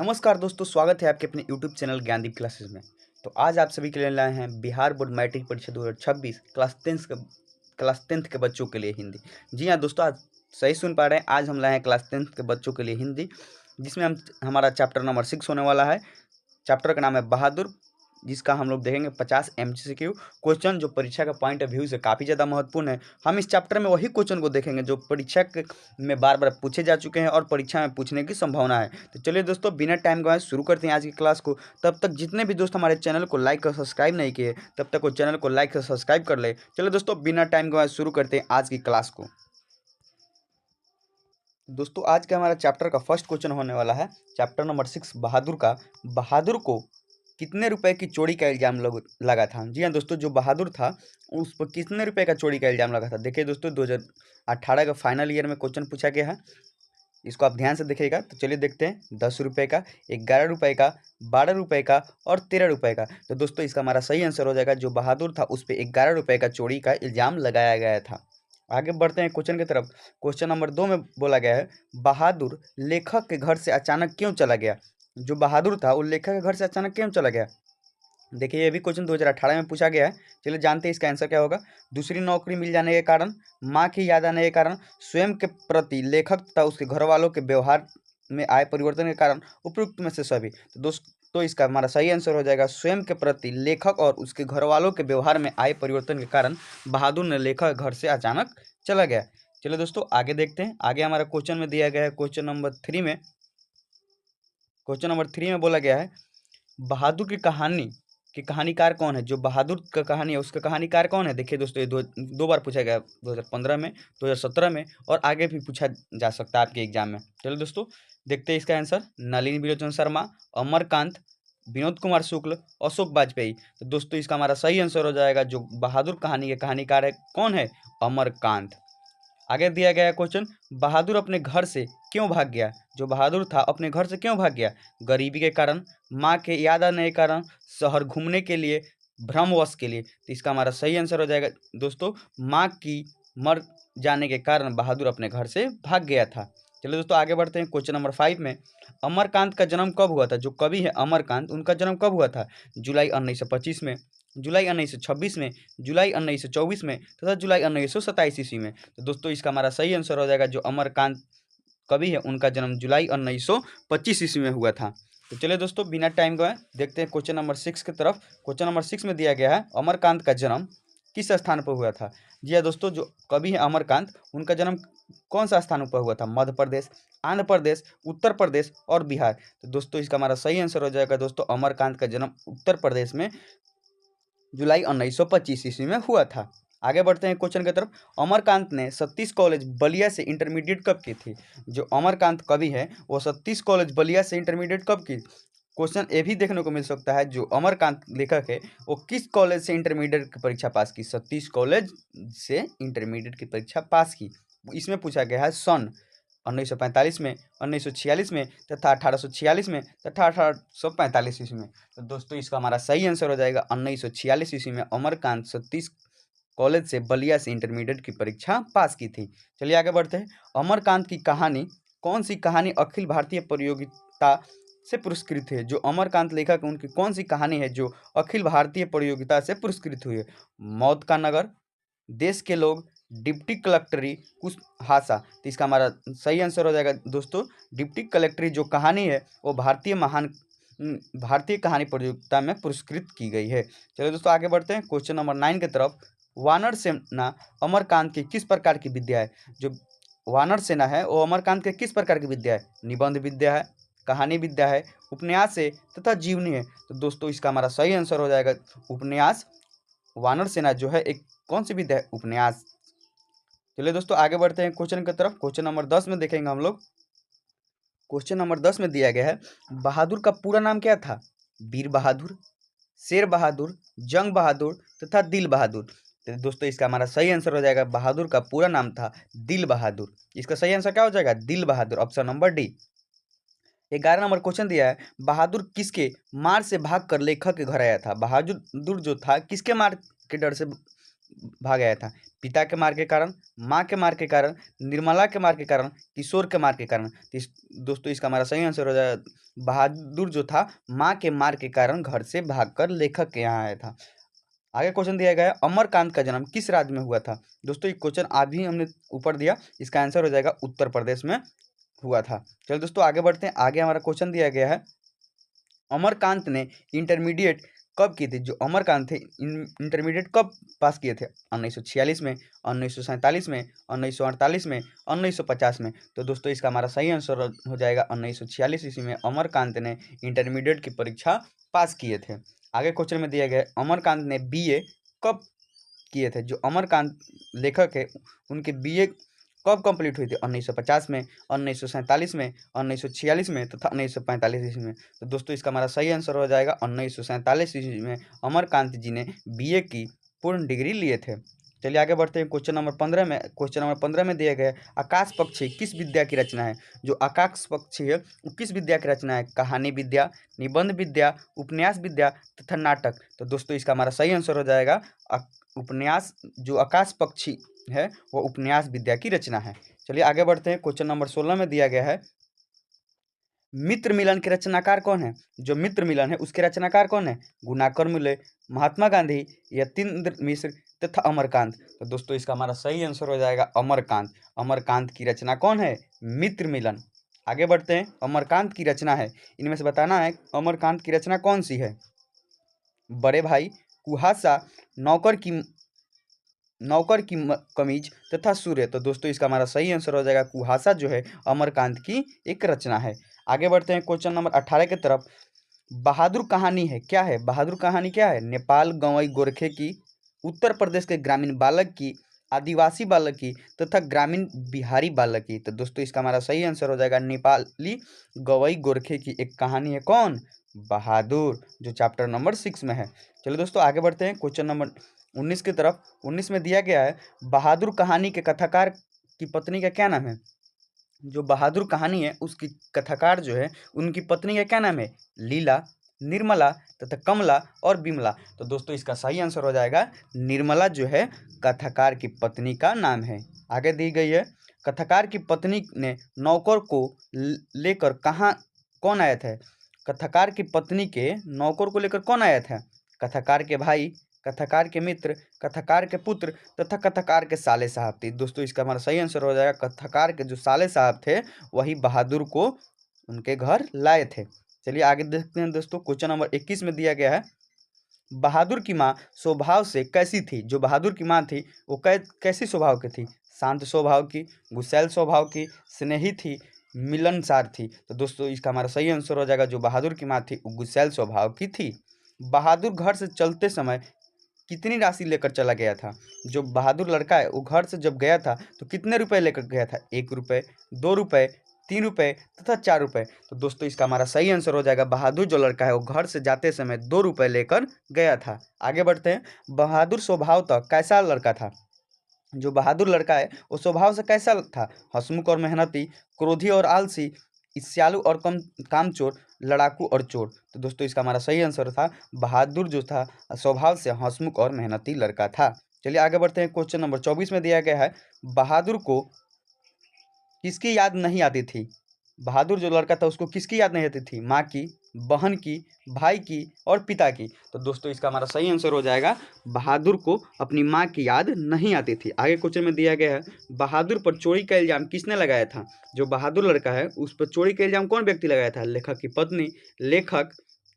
नमस्कार दोस्तों, स्वागत है आपके अपने YouTube चैनल ज्ञानदीप क्लासेस में। तो आज आप सभी के लिए लाए हैं बिहार बोर्ड मैट्रिक परीक्षा 2026 क्लास टेंथ के बच्चों के लिए हिंदी। जी हाँ दोस्तों, आज सही सुन पा रहे हैं। आज हम लाए हैं क्लास 10th के बच्चों के लिए हिंदी, जिसमें हमारा चैप्टर नंबर 6 होने वाला है। चैप्टर का नाम है बहादुर, जिसका हम लोग देखेंगे 50 MCQ क्वेश्चन, जो परीक्षा का पॉइंट ऑफ व्यू से काफ़ी ज़्यादा महत्वपूर्ण है। हम इस चैप्टर में वही क्वेश्चन को देखेंगे जो परीक्षा में बार बार पूछे जा चुके हैं और परीक्षा में पूछने की संभावना है। तो चलिए दोस्तों, बिना टाइम गवाए शुरू करते हैं आज की क्लास को। तब तक जितने भी दोस्त हमारे चैनल को लाइक और सब्सक्राइब नहीं किए, तब तक वो चैनल को लाइक और सब्सक्राइब कर ले। चलिए दोस्तों, बिना टाइम गवाए शुरू करते हैं आज की क्लास को। दोस्तों, आज का हमारा चैप्टर का फर्स्ट क्वेश्चन होने वाला है चैप्टर नंबर 6 बहादुर का। बहादुर को कितने रुपए की चोरी का इल्जाम लगा था? जी हाँ दोस्तों, जो बहादुर था उस पर कितने रुपए का चोरी का इल्जाम लगा था? देखिए दोस्तों, 2018 का फाइनल ईयर में क्वेश्चन पूछा गया है। इसको आप ध्यान से देखिएगा। तो चलिए देखते हैं। 10 रुपए का, 11 रुपए का, 12 रुपए का और 13 रुपए का। तो दोस्तों, इसका हमारा सही आंसर हो जाएगा, जो बहादुर था उस पर 11 रुपए का चोरी का इल्जाम लगाया गया था। आगे बढ़ते हैं क्वेश्चन की तरफ। क्वेश्चन नंबर 2 में बोला गया है, बहादुर लेखक के घर से अचानक क्यों चला गया? जो बहादुर था वो लेखक के घर से अचानक क्यों चला गया? देखिए, ये भी क्वेश्चन 2018 में पूछा गया है। चलिए जानते हैं इसका आंसर क्या होगा। दूसरी नौकरी मिल जाने के कारण, माँ की याद आने के कारण, स्वयं के प्रति लेखक तथा उसके घर वालों के व्यवहार में आए परिवर्तन के कारण, उपयुक्त में से सभी। तो दोस्तों, इसका हमारा सही आंसर हो जाएगा, स्वयं के प्रति लेखक और उसके घर वालों के व्यवहार में आए परिवर्तन के कारण बहादुर ने लेखक घर से अचानक चला गया। चलिए दोस्तों, आगे देखते हैं। आगे हमारा क्वेश्चन में दिया गया है क्वेश्चन नंबर 3 में। क्वेश्चन नंबर 3 में बोला गया है, बहादुर की कहानी कि कहानीकार कौन है? जो बहादुर का कहानी है उसका कहानीकार कौन है? देखिए दोस्तों, ये दो बार पूछा गया, 2015 में, 2017 में और आगे भी पूछा जा सकता है आपके एग्जाम में। चलो दोस्तों, देखते हैं इसका आंसर। नलिनी विलोचन शर्मा, अमरकांत, विनोद कुमार शुक्ल, अशोक वाजपेयी। तो दोस्तों, इसका हमारा सही आंसर हो जाएगा, जो बहादुर कहानी के कहानीकार है कौन है? अमरकांत। आगे दिया गया क्वेश्चन, बहादुर अपने घर से क्यों भाग गया? जो बहादुर था अपने घर से क्यों भाग गया? गरीबी के कारण, माँ के याद आने के कारण, शहर घूमने के लिए, भ्रमवश के लिए। तो इसका हमारा सही आंसर हो जाएगा दोस्तों, माँ की मर जाने के कारण बहादुर अपने घर से भाग गया था। चलिए दोस्तों, आगे बढ़ते हैं क्वेश्चन नंबर 5 में। अमरकांत का जन्म कब हुआ था? जो कवि है अमरकांत, उनका जन्म कब हुआ था? जुलाई 1925 में, जुलाई 1926 में, जुलाई 1924 में तथा जुलाई 1927 ईस्वी में। तो दोस्तों, इसका हमारा सही आंसर हो जाएगा, जो अमरकांत कवि है उनका जन्म जुलाई 1925 ईस्वी में हुआ था। तो चलिए दोस्तों, बिना टाइम गवाए देखते हैं क्वेश्चन नंबर 6 की तरफ। क्वेश्चन नंबर 6 में दिया गया है, अमरकांत का जन्म किस स्थान पर हुआ था? जी हाँ दोस्तों, जो कवि है अमरकांत, उनका जन्म कौन सा स्थान पर हुआ था? मध्य प्रदेश, आंध्र प्रदेश, उत्तर प्रदेश और बिहार। तो दोस्तों, इसका हमारा सही आंसर हो जाएगा दोस्तों, अमरकांत का जन्म उत्तर प्रदेश में जुलाई 1925 ईस्वी में हुआ था। आगे बढ़ते हैं क्वेश्चन की तरफ। अमरकांत ने सतीश कॉलेज बलिया से इंटरमीडिएट कब की थी? जो अमरकांत कवि है वो सतीश कॉलेज बलिया से इंटरमीडिएट कब की? क्वेश्चन ये भी देखने को मिल सकता है, जो अमरकांत लेखक है वो किस कॉलेज से इंटरमीडिएट की परीक्षा पास की? सतीश कॉलेज से इंटरमीडिएट की परीक्षा पास की। इसमें पूछा गया है सन 1945 में, 1946 में तथा 1846 में तथा 1845 ईस्वी में। तो दोस्तों, इसका हमारा सही आंसर हो जाएगा 1946 ईस्वी में अमरकांत सतीश कॉलेज से बलिया से इंटरमीडिएट की परीक्षा पास की थी। चलिए आगे बढ़ते हैं। अमरकांत की कहानी, कौन सी कहानी अखिल भारतीय प्रतियोगिता से पुरस्कृत है? जो अमरकांत लेखक उनकी कौन सी कहानी है जो अखिल भारतीय प्रतियोगिता से पुरस्कृत हुई है? मौत का नगर, देश के लोग, डिप्टी कलेक्टरी, कुछ हादसा। तो इसका हमारा सही आंसर हो जाएगा दोस्तों, डिप्टी कलेक्टरी जो कहानी है वो भारतीय कहानी प्रतियोगिता में पुरस्कृत की गई है। चलिए दोस्तों, आगे बढ़ते हैं क्वेश्चन नंबर 9 की तरफ। वानर सेना अमरकांत की किस प्रकार की विद्या है? जो वानर सेना है वो अमरकांत के किस प्रकार की विद्या है? निबंध विद्या है, कहानी विद्या है, उपन्यास है तथा जीवनी है। तो दोस्तों, इसका हमारा सही आंसर हो जाएगा उपन्यास। वानर सेना जो है एक कौन सी विद्या है? उपन्यास। चलिए दोस्तों, आगे बढ़ते हैं क्वेश्चन की तरफ। क्वेश्चन नंबर 10 में देखेंगे हम लोग। क्वेश्चन नंबर 10 में दिया गया है, बहादुर का पूरा नाम क्या था? वीर बहादुर, शेर बहादुर, जंग बहादुर तथा दिल बहादुर। तो दोस्तों, इसका हमारा सही आंसर हो जाएगा, बहादुर का पूरा नाम था दिल बहादुर। इसका सही आंसर क्या हो जाएगा? Dil Bahadur, option number D. 11 number question दिया है, बहादुर किसके मार से भागकर लेखक के घर आया था? बहादुर जो था किसके मार के डर से भाग आया था? पिता के मार के कारण, माँ के मार के कारण, निर्मला के मार के कारण, किशोर के मार के कारण। तो दोस्तों इसका हमारा सही आंसर हो जाएगा बहादुर जो था माँ के मार के कारण घर से भागकर लेखक के यहाँ आया था। आगे क्वेश्चन दिया गया है, अमरकांत का जन्म किस राज्य में हुआ था? दोस्तों ये क्वेश्चन अभी हमने ऊपर दिया, इसका आंसर हो जाएगा उत्तर प्रदेश में हुआ था। चलो दोस्तों आगे बढ़ते हैं। आगे हमारा क्वेश्चन दिया गया है, अमरकांत ने इंटरमीडिएट कब की थी? जो अमरकांत थे इंटरमीडिएट कब पास किए थे? 1946 में, 1947 में, 1948 में, 1950 में। तो दोस्तों इसका हमारा सही आंसर हो जाएगा 1946 ईस्वी में अमरकांत ने इंटरमीडिएट की परीक्षा पास किए थे। आगे क्वेश्चन में दिया गया है, अमरकांत ने बीए कब किए थे? जो अमरकांत लेखक है उनके बीए कब कंप्लीट हुई थी? 1950 में, 1947 में, 1946 में तथा 1945 ईस्वी में। तो दोस्तों इसका हमारा सही आंसर हो जाएगा 1947 ईस्वी में अमरकांत जी ने बीए की पूर्ण डिग्री लिए थे। चलिए आगे बढ़ते हैं क्वेश्चन नंबर 15 में। क्वेश्चन नंबर 15 में दिया गया है, आकाश पक्षी किस विद्या की रचना है? जो आकाश पक्षी है वो किस विद्या की रचना है? कहानी विद्या, निबंध विद्या, उपन्यास विद्या तथा नाटक। तो दोस्तों इसका हमारा सही आंसर हो जाएगा उपन्यास। जो आकाश पक्षी है वो उपन्यास विद्या की रचना है। चलिए आगे बढ़ते हैं। क्वेश्चन नंबर 16 में दिया गया है, मित्र मिलन के रचनाकार कौन है? जो मित्र मिलन है उसके रचनाकार कौन है? गुणाकर मुले, महात्मा गांधी, यतीन्द्र मिश्र तथा अमरकांत। तो दोस्तों इसका हमारा सही आंसर हो जाएगा अमरकांत। अमरकांत की रचना कौन है? मित्र मिलन। आगे बढ़ते हैं। अमरकांत की रचना है, इनमें से बताना है अमरकांत की रचना कौन सी है? बड़े भाई, कुहासा, नौकर की कमीज तथा सूर्य। तो दोस्तों इसका हमारा सही आंसर हो जाएगा कुहासा जो है अमरकांत की एक रचना है। आगे बढ़ते हैं क्वेश्चन नंबर 18 की तरफ। बहादुर कहानी है क्या है? बहादुर कहानी क्या है? नेपाल गंवई गोरखे की, उत्तर प्रदेश के ग्रामीण बालक की, आदिवासी बालक की तथा ग्रामीण बिहारी बालक की। तो दोस्तों इसका हमारा सही आंसर हो जाएगा नेपाली गवई गोरखे की एक कहानी है। कौन? बहादुर, जो चैप्टर नंबर 6 में है। चलिए दोस्तों आगे बढ़ते हैं क्वेश्चन नंबर 19 की तरफ। 19 में दिया गया है, बहादुर कहानी के कथाकार की पत्नी का क्या नाम है? जो बहादुर कहानी है उसकी कथाकार जो है उनकी पत्नी का क्या नाम है? लीला, निर्मला तथा कमला और बिमला। तो दोस्तों इसका सही आंसर हो जाएगा निर्मला जो है कथाकार की पत्नी का नाम है। आगे दी गई है, कथाकार की पत्नी ने नौकर को लेकर कहाँ कौन आया था? कथाकार की पत्नी के नौकर को लेकर कौन आया था? कथाकार के भाई, कथाकार के मित्र, कथाकार के पुत्र तथा कथाकार के साले साहब थे। दोस्तों इसका हमारा सही आंसर हो जाएगा कथाकार के जो साले साहब थे वही बहादुर को उनके घर लाए थे। चलिए आगे देखते हैं दोस्तों। क्वेश्चन नंबर 21 में दिया गया है, बहादुर की माँ स्वभाव से कैसी थी? जो बहादुर की माँ थी वो कैसी स्वभाव की थी? शांत स्वभाव की, गुस्सैल स्वभाव की, स्नेही थी, मिलनसार थी। तो दोस्तों इसका हमारा सही आंसर हो जाएगा जो बहादुर की माँ थी वो गुस्सैल स्वभाव की थी। बहादुर घर से चलते समय कितनी राशि लेकर चला गया था? जो बहादुर लड़का है वो घर से जब गया था तो कितने रुपए लेकर गया था? 1 रुपये, 2 रुपये, 3 रुपये तथा 4 रुपये। तो दोस्तों इसका हमारा सही आंसर हो जाएगा बहादुर जो लड़का है वो घर से जाते समय 2 रुपये लेकर गया था। आगे बढ़ते हैं। बहादुर स्वभाव तक कैसा लड़का था? जो बहादुर लड़का है वो स्वभाव से कैसा था? हंसमुख और मेहनती, क्रोधी और आलसी, ईर्ष्यालु और कामचोर, लड़ाकू और चोर। तो दोस्तों इसका हमारा सही आंसर था बहादुर जो था स्वभाव से हंसमुख और मेहनती लड़का था। चलिए आगे बढ़ते हैं। क्वेश्चन नंबर 24 में दिया गया है, बहादुर को किसकी याद नहीं आती थी? बहादुर जो लड़का था उसको किसकी याद नहीं आती थी? माँ की, बहन की, भाई की और पिता की। तो दोस्तों इसका हमारा सही आंसर हो जाएगा बहादुर को अपनी माँ की याद नहीं आती थी। आगे क्वेश्चन में दिया गया है, बहादुर पर चोरी का इल्जाम किसने लगाया था? जो बहादुर लड़का है उस पर चोरी का इल्जाम कौन व्यक्ति लगाया था? लेखक की पत्नी,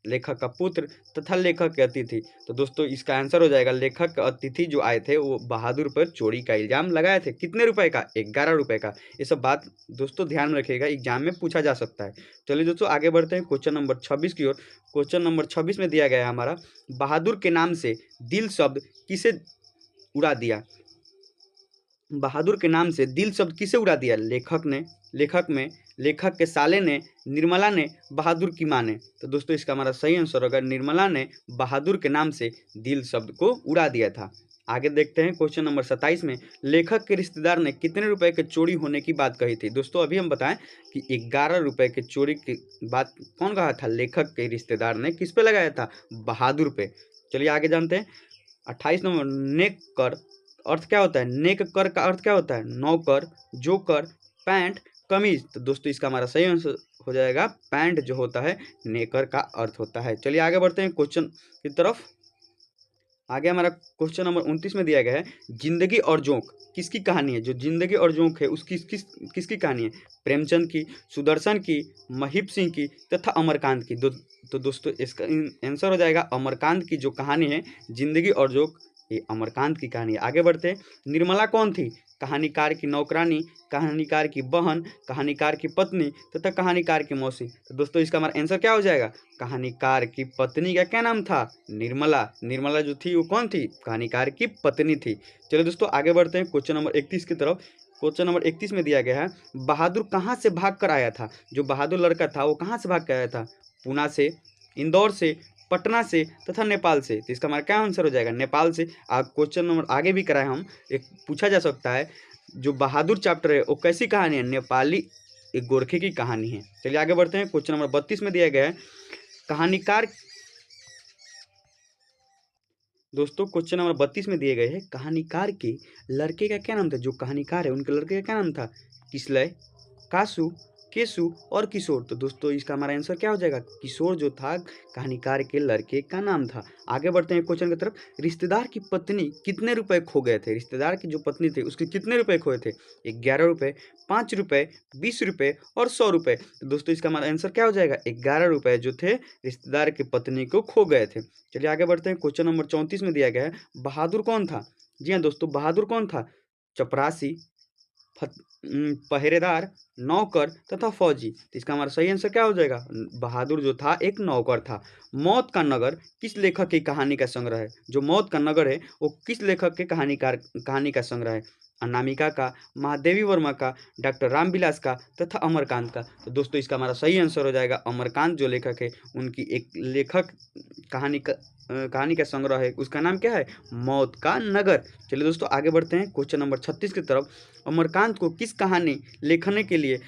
लेखक का पुत्र तथा लेखक के अतिथि। तो दोस्तों इसका आंसर हो जाएगा लेखक के अतिथि जो आए थे वो बहादुर पर चोरी का इल्जाम लगाए थे। कितने रुपए का? 11 रुपए का। ये सब बात दोस्तों ध्यान में रखिएगा, एग्जाम में पूछा जा सकता है। चलिए दोस्तों आगे बढ़ते हैं क्वेश्चन नंबर 26 की ओर। क्वेश्चन नंबर 26 में दिया गया है हमारा, बहादुर के नाम से दिल शब्द किसे उड़ा दिया? बहादुर के नाम से दिल शब्द किसे उड़ा दिया? लेखक के साले ने, निर्मला ने, बहादुर की माँ ने। तो दोस्तों इसका हमारा सही आंसर होगा निर्मला ने बहादुर के नाम से दिल शब्द को उड़ा दिया था। आगे देखते हैं क्वेश्चन नंबर 27 में, लेखक के रिश्तेदार ने कितने रुपए के चोरी होने की बात कही थी? दोस्तों अभी हम बताएं कि 11 रुपए के चोरी की बात कौन कहा था? लेखक के रिश्तेदार ने किस पे लगाया था? बहादुर पे। चलिए आगे जानते हैं। 28 नंबर नेक कर अर्थ क्या होता है, नेक कर का अर्थ क्या होता है, नौकर, जोकर, पैंट, कमीज। तो दोस्तों इसका हमारा सही आंसर हो जाएगा पैंट जो होता है नेकर का अर्थ होता है। चलिए आगे बढ़ते हैं क्वेश्चन की तरफ। आगे हमारा क्वेश्चन नंबर 29 में दिया गया है, जिंदगी और जोंक किसकी कहानी है। जो जिंदगी और जोंक है उसकी किसकी कहानी है, प्रेमचंद की, सुदर्शन की, महिप सिंह की तथा अमरकांत की। तो दोस्तों इसका आंसर हो जाएगा अमरकांत की जो कहानी है जिंदगी और जोंक, ये अमरकांत की कहानी है। आगे बढ़ते हैं, निर्मला कौन थी, कहानीकार की नौकरानी, कहानीकार की बहन, कहानीकार की पत्नी तथा कहानीकार की मौसी। तो दोस्तों इसका हमारा आंसर क्या हो जाएगा, कहानीकार की पत्नी का क्या नाम था, निर्मला। निर्मला जो थी वो कौन थी, कहानीकार की पत्नी थी। चलिए दोस्तों आगे बढ़ते हैं क्वेश्चन नंबर 31 की तरफ। क्वेश्चन नंबर 31 में दिया गया है, बहादुर कहाँ से भाग कर आया था। जो बहादुर लड़का था वो कहाँ से भाग कर आया था, पूना से, इंदौर से, पटना से तथा नेपाल से। तो इसका हमारा क्या आंसर हो जाएगा, नेपाल से। क्वेश्चन नंबर आगे भी कराए हम, एक पूछा जा सकता है जो बहादुर चैप्टर है वो कैसी कहानी है, नेपाली एक गोरखे की कहानी है। चलिए आगे बढ़ते हैं, क्वेश्चन नंबर 32 में दिया गया है, कहानीकार। दोस्तों क्वेश्चन नंबर 32 में दिए गए हैं, कहानीकार के लड़के का क्या नाम था। जो कहानीकार है उनके लड़के का क्या नाम था, किसलय, कासू, केसु और किशोर। तो दोस्तों इसका हमारा आंसर क्या हो जाएगा, किशोर जो था कहानीकार के लड़के का नाम था। आगे बढ़ते हैं क्वेश्चन की तरफ, रिश्तेदार की पत्नी कितने रुपए खो गए थे। रिश्तेदार की जो पत्नी थी उसके कितने रुपए खोए थे, 11 रुपए, 5 रुपए, 20 रुपए और 100 रुपए। तो दोस्तों इसका हमारा आंसर क्या हो जाएगा, 11 रुपए जो थे रिश्तेदार की पत्नी को खो गए थे। चलिए आगे बढ़ते हैं, क्वेश्चन नंबर 34 में दिया गया है, बहादुर कौन था। जी हाँ दोस्तों, बहादुर कौन था, चपरासी, पहरेदार, नौकर तथा फौजी। तो इसका हमारा सही आंसर क्या हो जाएगा, बहादुर जो था एक नौकर था। मौत का नगर किस लेखक की कहानी का संग्रह है। जो मौत का नगर है वो किस लेखक के कहानी का संग्रह है, अनामिका का, महादेवी वर्मा का, डॉक्टर रामविलास का तथा अमरकांत का। तो दोस्तों इसका हमारा सही आंसर हो जाएगा अमरकांत जो लेखक है उनकी एक लेखक कहानी का संग्रह है, उसका नाम क्या है, मौत का नगर। चलिए दोस्तों आगे बढ़ते हैं क्वेश्चन नंबर 36 की तरफ। अमरकांत को किस कहानी लिखने के लिए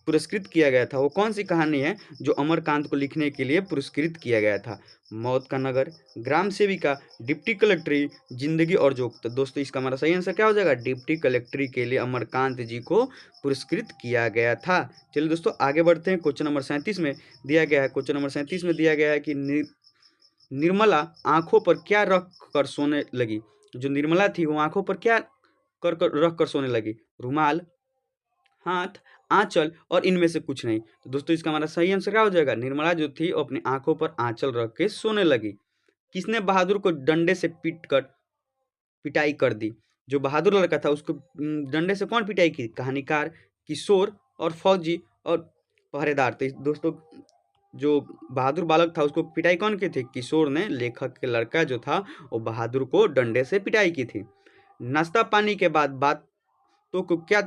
पुरस्कृत किया गया था। वो कौन सी कहानी है जो अमरकांत को लिखने के लिए पुरस्कृत किया गया था, मौत का नगर, ग्राम सेविका, डिप्टी कलेक्ट्री, जिंदगी और जोक। तो दोस्तों इसका हमारा सही आंसर क्या हो जाएगा, डिप्टी कलेक्ट्री के लिए अमरकांत जी को पुरस्कृत किया गया था। चलिए दोस्तों आगे बढ़ते हैं, क्वेश्चन नंबर 37 में दिया गया है, क्वेश्चन नंबर 37 में दिया गया है कि निर्मला आंखों पर क्या रख कर सोने लगी। जो निर्मला थी वो आंखों पर क्या कर रख कर सोने लगी, रुमाल, हाथ, आंचल और इनमें से कुछ नहीं। तो दोस्तों इसका हमारा सही आंसर क्या हो जाएगा, निर्मला जो थी वो अपनी आंखों पर आंचल रख के सोने लगी। किसने बहादुर को डंडे से पिटाई कर दी। जो बहादुर लड़का था उसको डंडे से कौन पिटाई की, कहानीकार, किशोर और फौजी और पहरेदार। तो दोस्तों जो बहादुर बालक था उसको पिटाई कौन की थी, किशोर ने, लेखक के लड़का जो था वो बहादुर को डंडे से पिटाई की थी। नाश्ता पानी के बाद बातों को क्या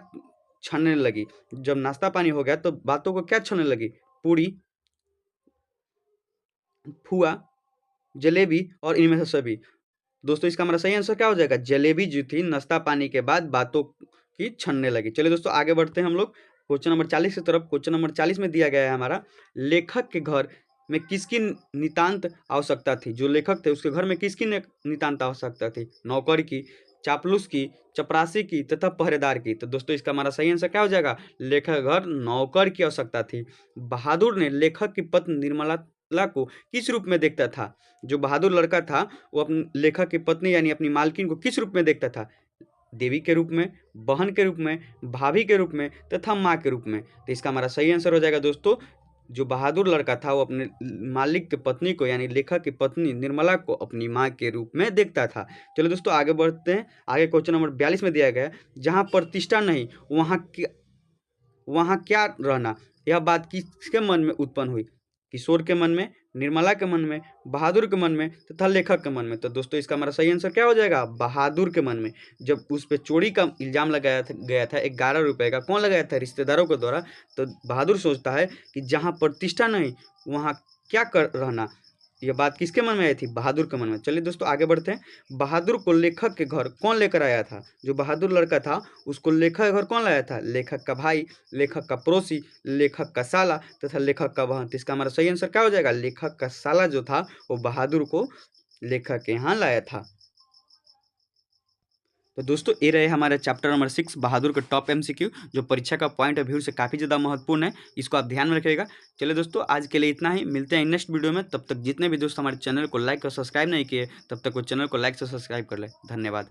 छानने लगी। जब नाश्ता पानी हो गया तो बातों को क्या छानने लगी, पूरी, फुआ, जलेबी और इनमें से सभी। दोस्तों इसका हमारा सही आंसर क्या हो जाएगा, जलेबी जो थी नाश्ता पानी के बाद बातों की छनने लगी। चलिए दोस्तों आगे बढ़ते हैं हम लोग क्वेश्चन नंबर 40 की तरफ। क्वेश्चन नंबर 40 में दिया गया है हमारा, लेखक के घर में किसकी नितांत आवश्यकता थी। जो लेखक थे उसके घर में किसकी नितांत आवश्यकता थी, नौकर की, चापलूस की, चपरासी की तथा पहरेदार की। तो दोस्तों इसका हमारा सही आंसर क्या हो जाएगा, लेखक घर नौकर की आवश्यकता थी। बहादुर ने लेखक की पत्नी निर्मला को किस रूप में देखता था। जो बहादुर लड़का था वो अपने लेखक की पत्नी यानी अपनी मालकिन को किस रूप में देखता था, देवी के रूप में, बहन के रूप में, भाभी के रूप में तथा माँ के रूप में। तो इसका हमारा सही आंसर हो जाएगा दोस्तों, जो बहादुर लड़का था वो अपने मालिक की पत्नी को यानी लेखक की पत्नी निर्मला को अपनी माँ के रूप में देखता था। चलो दोस्तों आगे बढ़ते हैं। आगे क्वेश्चन नंबर 42 में दिया गया है, जहाँ प्रतिष्ठा नहीं वहाँ क्या रहना। यह बात किसके मन में उत्पन्न हुई, किशोर के मन में, निर्मला के मन में, बहादुर के मन में तथा लेखक के मन में। तो दोस्तों इसका हमारा सही आंसर क्या हो जाएगा, बहादुर के मन में। जब उस पर चोरी का इल्जाम लगाया गया था 11 रुपए का, कौन लगाया था, रिश्तेदारों के द्वारा। तो बहादुर सोचता है कि जहाँ प्रतिष्ठा नहीं वहाँ क्या कर रहना। यह बात किसके मन में आई थी, बहादुर के मन में। चलिए दोस्तों आगे बढ़ते हैं। बहादुर को लेखक के घर कौन लेकर आया था। जो बहादुर लड़का था उसको लेखक के घर कौन लाया था, लेखक का भाई, लेखक का पड़ोसी, लेखक का साला तथा लेखक का बहन। तो इसका हमारा सही आंसर क्या हो जाएगा, लेखक का साला जो था वो बहादुर को लेखक के यहाँ लाया था। तो दोस्तों ये रहे हमारे चैप्टर नंबर 6 बहादुर के टॉप एमसीक्यू, जो परीक्षा का पॉइंट ऑफ व्यू से काफ़ी ज़्यादा महत्वपूर्ण है, इसको आप ध्यान में रखिएगा। चलिए दोस्तों, आज के लिए इतना ही, मिलते हैं नेक्स्ट वीडियो में। तब तक जितने भी दोस्त हमारे चैनल को लाइक और सब्सक्राइब नहीं किए, तब तक वो चैनल को लाइक से सब्सक्राइब कर ले। धन्यवाद।